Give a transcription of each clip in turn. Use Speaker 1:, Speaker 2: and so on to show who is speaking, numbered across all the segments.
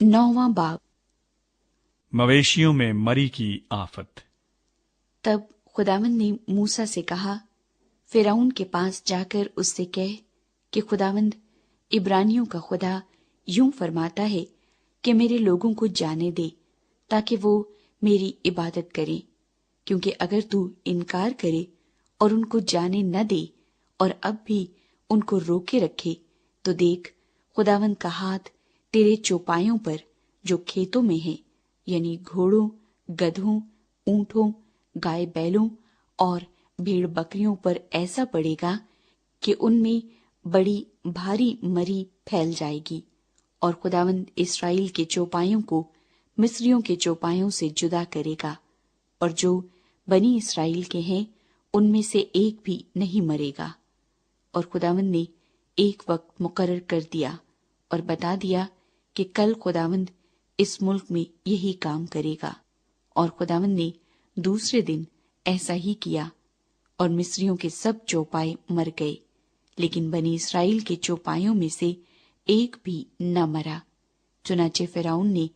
Speaker 1: 9वां बाब।
Speaker 2: मवेशियों में मरी की आफत।
Speaker 1: तब खुदावंद ने मूसा से कहा, फिरौन के पास जाकर उससे कह कि खुदावंद इब्रानियों का खुदा यूं फरमाता है कि मेरे लोगों को जाने दे ताकि वो मेरी इबादत करें, क्योंकि अगर तू इनकार करे और उनको जाने न दे और अब भी उनको रोके रखे तो देख, खुदावंद का हाथ तेरे चौपायों पर जो खेतों में है, यानी घोड़ों, गधों, ऊंटों, गाय बैलों और भेड़ बकरियों पर ऐसा पड़ेगा कि उनमें बड़ी भारी मरी फैल जाएगी। और खुदावंद इस्राएल के चौपायों को मिस्रियों के चौपायों से जुदा करेगा, और जो बनी इस्राएल के हैं उनमें से एक भी नहीं मरेगा। और खुदावंद ने एक वक्त मुकर्रर कर दिया और बता दिया कि कल खुदावंद इस मुल्क में यही काम करेगा। और खुदावंद ने दूसरे दिन ऐसा ही किया, और मिस्रियों के सब चौपाए मर गए, लेकिन बनी इस्राएल के चौपायों में से एक भी न मरा। चुनाचे फिरौन ने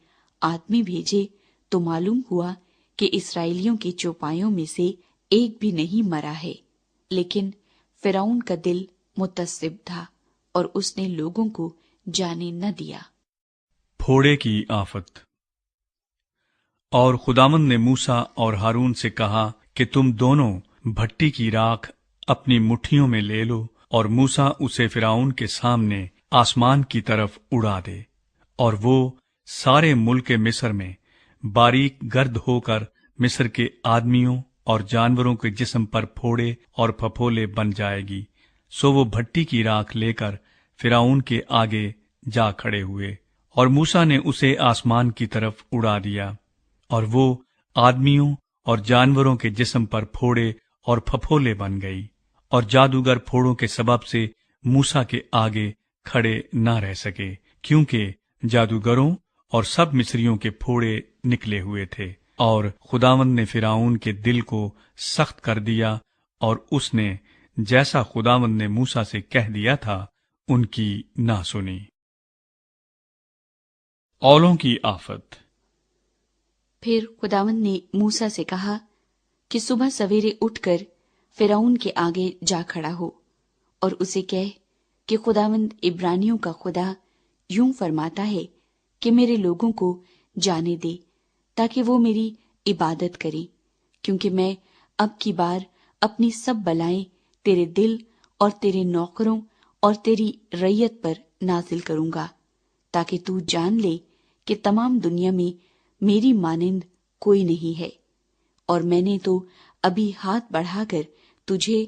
Speaker 1: आदमी भेजे तो मालूम हुआ कि इस्राएलियों के चौपायों में से एक भी नहीं मरा है। लेकिन फिरौन का दिल मुतस्सिब था और उसने लोगों को जाने न दिया।
Speaker 2: फोड़े की आफत। और खुदावंद ने मूसा और हारून से कहा कि तुम दोनों भट्टी की राख अपनी मुट्ठियों में ले लो, और मूसा उसे फिरौन के सामने आसमान की तरफ उड़ा दे, और वो सारे मुल्क मिस्र में बारीक गर्द होकर मिस्र के आदमियों और जानवरों के जिस्म पर फोड़े और फफोले बन जाएगी। सो वो भट्टी की राख लेकर फिरौन के आगे जा खड़े हुए, और मूसा ने उसे आसमान की तरफ उड़ा दिया, और वो आदमियों और जानवरों के जिस्म पर फोड़े और फफोले बन गई। और जादूगर फोड़ों के सबब से मूसा के आगे खड़े न रह सके, क्योंकि जादूगरों और सब मिस्रियों के फोड़े निकले हुए थे। और खुदावंद ने फिरौन के दिल को सख्त कर दिया, और उसने जैसा खुदावंद ने मूसा से कह दिया था उनकी ना सुनी। औलों की आफत।
Speaker 1: फिर खुदावंद ने मूसा से कहा कि सुबह सवेरे उठकर फिरौन के आगे जा खड़ा हो, और उसे कह कि खुदावंद इब्रानियों का खुदा यूं फरमाता है कि मेरे लोगों को जाने दे ताकि वो मेरी इबादत करें, क्योंकि मैं अब की बार अपनी सब बलाएं तेरे दिल और तेरे नौकरों और तेरी रैयत पर नाजिल करूंगा, ताकि तू जान ले कि तमाम दुनिया में मेरी मानिंद कोई नहीं है। और मैंने तो अभी हाथ बढ़ाकर तुझे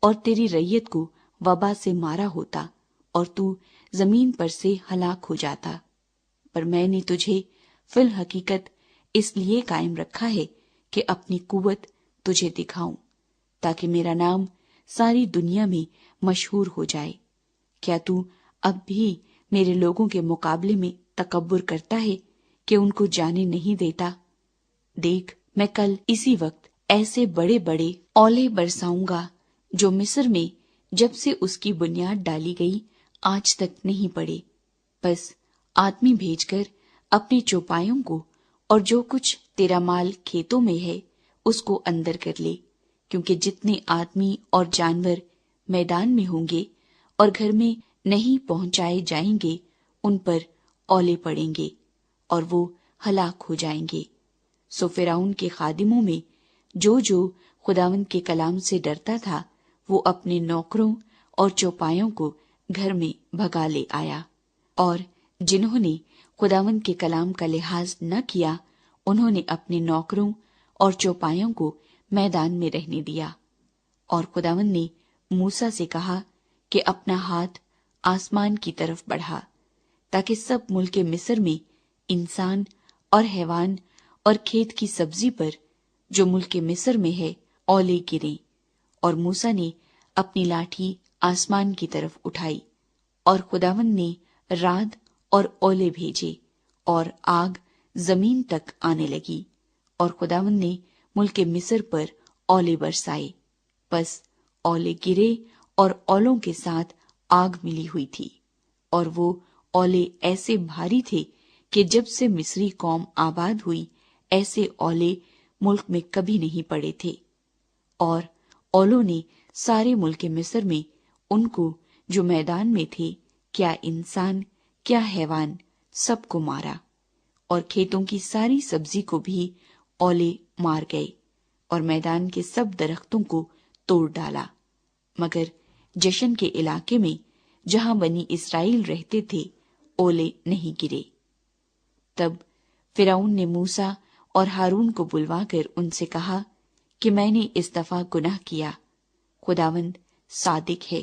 Speaker 1: और तेरी रैयत को वबा से मारा होता, और तू जमीन पर से हलाक हो जाता। पर मैंने तुझे फिल हकीकत इसलिए कायम रखा है कि अपनी कुव्वत तुझे दिखाऊं, ताकि मेरा नाम सारी दुनिया में मशहूर हो जाए। क्या तू अब भी मेरे लोगों के मुकाबले में तकब्बुर करता है कि उनको जाने नहीं देता? देख, मैं कल इसी वक्त ऐसे बड़े बड़े औले बरसाऊंगा जो मिस्र में जब से उसकी बुनियाद डाली गई आज तक नहीं पड़े। बस आदमी भेजकर अपने चौपायों को और जो कुछ तेरा माल खेतों में है उसको अंदर कर ले, क्योंकि जितने आदमी और जानवर मैदान में होंगे और घर में नहीं पहुंचाए जाएंगे उन पर औले पड़ेंगे और वो हलाक हो जाएंगे। सो फिरौन के खादिमों में जो खुदावंद के कलाम से डरता था वो अपने नौकरों और चौपायों को घर में भगा ले आया, और जिन्होंने खुदावंद के कलाम का लिहाज न किया उन्होंने अपने नौकरों और चौपायों को मैदान में रहने दिया। और खुदावंद ने मूसा से कहा कि अपना हाथ आसमान की तरफ बढ़ा, ताकि सब मुल्क मिस्र में इंसान और हैवान और खेत की सब्जी पर जो मुल्क मिस्र में है औले गिरे। और मूसा ने अपनी लाठी आसमान की तरफ उठाई, और खुदावंद ने राद और औले भेजे, और आग जमीन तक आने लगी, और खुदावंद ने मुल्क मिस्र पर औले बरसाए। बस औले गिरे और औलों के साथ आग मिली हुई थी, और वो औले ऐसे भारी थे کہ جب سے مصری قوم آباد ہوئی ایسے اولے ملک میں کبھی نہیں پڑے تھے، اور اولوں نے سارے ملک مصر میں ان کو جو میدان میں تھے، کیا انسان کیا حیوان، سب کو مارا، اور کھیتوں کی ساری سبزی کو بھی اولے مار گئے، اور میدان کے سب درختوں کو توڑ ڈالا، مگر جشن کے علاقے میں جہاں بنی اسرائیل رہتے تھے اولے نہیں گرے۔ تب فرعون نے موسیٰ اور ہارون کو بلوا کر ان سے کہا کہ میں نے اس دفعہ گناہ کیا، خداوند صادق ہے،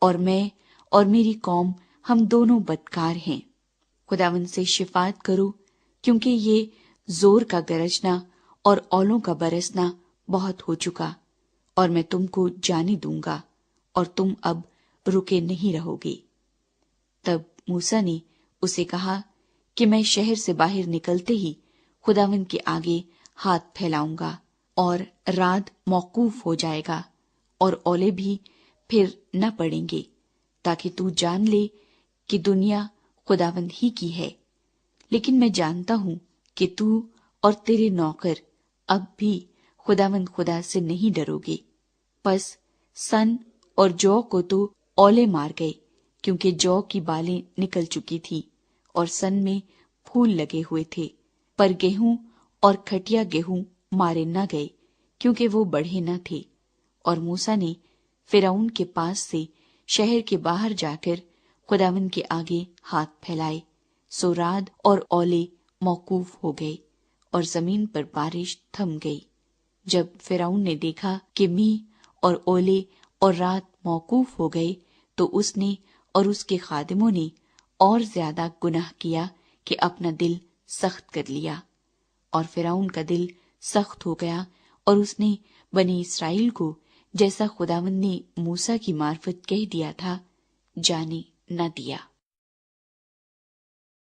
Speaker 1: اور میں اور میری قوم ہم دونوں بدکار ہیں، خداوند سے شفاعت کرو، کیونکہ یہ زور کا گرجنا اور اولوں کا برسنا بہت ہو چکا، اور میں تم کو جانے دوں گا اور تم اب رکے نہیں رہو گے۔ تب موسیٰ نے اسے کہا کہ میں شہر سے باہر نکلتے ہی خداوند کے آگے ہاتھ پھیلاؤں گا، اور رعد موقوف ہو جائے گا، اور اولے بھی پھر نہ پڑیں گے، تاکہ تو جان لے کہ دنیا خداوند ہی کی ہے۔ لیکن میں جانتا ہوں کہ تو اور تیرے نوکر اب بھی خداوند خدا سے نہیں ڈرو گے۔ پس سن اور جو کو تو اولے مار گئے، کیونکہ جو کی بالیں نکل چکی تھی اور سن میں پھول لگے ہوئے تھے، پر گیہوں اور کھٹیا گیہوں مارے نہ گئے، کیونکہ وہ بڑھے نہ تھے۔ اور موسیٰ نے فرعون کے پاس سے شہر کے باہر جا کر خداوند کے آگے ہاتھ پھیلائے، سو رعد اور اولے موقوف ہو گئے، اور زمین پر بارش تھم گئی۔ جب فرعون نے دیکھا کہ می اور اولے اور رعد موقوف ہو گئے، تو اس نے اور اس کے خادموں نے اور زیادہ گناہ کیا کہ اپنا دل سخت کر لیا، اور فرعون کا دل سخت ہو گیا، اور اس نے بنی اسرائیل کو جیسا خداوند نے موسیٰ کی معرفت کہہ دیا تھا جانے نہ دیا۔